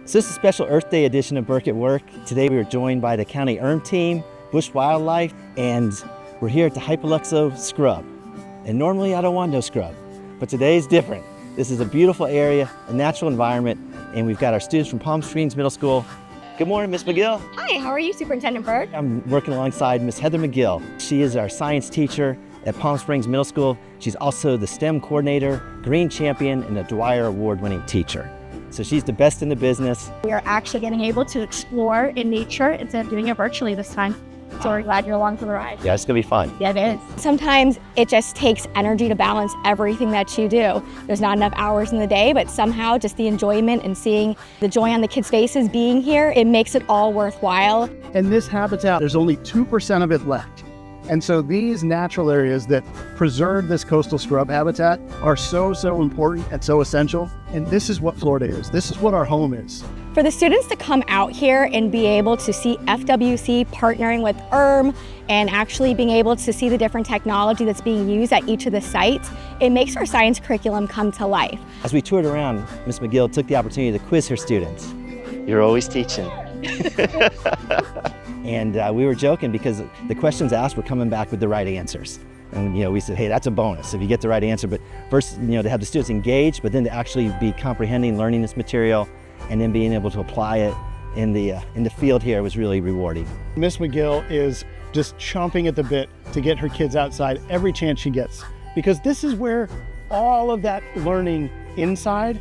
So this is a special Earth Day edition of Burke at Work. Today we are joined by the County ERM team, Bush Wildlife, and we're here at the Hypoluxo Scrub. And normally I don't want no scrub, but today is different. This is a beautiful area, a natural environment, and we've got our students from Palm Springs Middle School. Good morning, Miss Magill. Hi, how are you, Superintendent Burke? I'm working alongside Miss Heather Magill. She is our science teacher at Palm Springs Middle School. She's also the STEM coordinator, green champion, and a Dwyer Award-winning teacher. So she's the best in the business. We are actually getting able to explore in nature instead of doing it virtually this time. So we're glad you're along for the ride. Yeah, it's gonna be fun. Yeah, it is. Sometimes it just takes energy to balance everything that you do. There's not enough hours in the day, but somehow just the enjoyment and seeing the joy on the kids' faces being here, it makes it all worthwhile. In this habitat, there's only 2% of it left. And so these natural areas that preserve this coastal scrub habitat are so important and so essential. And this is what Florida is. This is what our home is. For the students to come out here and be able to see FWC partnering with ERM and actually being able to see the different technology that's being used at each of the sites, it makes our science curriculum come to life. As we toured around, Ms. Magill took the opportunity to quiz her students. You're always teaching. And we were joking because the questions asked were coming back with the right answers. And we said, hey, that's a bonus if you get the right answer. But first, to have the students engaged, but then to actually be comprehending, learning this material, and then being able to apply it in the field here was really rewarding. Miss Magill is just chomping at the bit to get her kids outside every chance she gets, because this is where all of that learning inside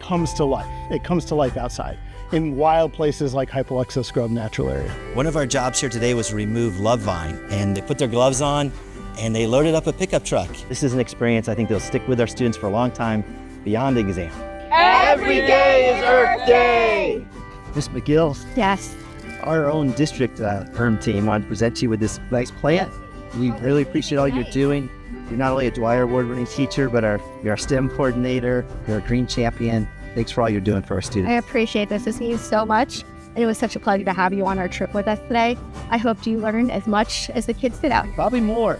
comes to life. It comes to life outside in wild places like Hypoluxo Scrub Natural Area. One of our jobs here today was to remove love vine, and they put their gloves on and they loaded up a pickup truck. This is an experience I think that'll stick with our students for a long time beyond the exam. Every day is Earth Day! Miss Magill, Yes. our own district ERM team wanted to present you with this nice plant. We really appreciate all you're doing. You're not only a Dwyer Award-winning teacher, but you're our STEM coordinator, you're a green champion. Thanks for all you're doing for our students. I appreciate this. This means so much. And it was such a pleasure to have you on our trip with us today. I hope you learned as much as the kids did out. Probably more.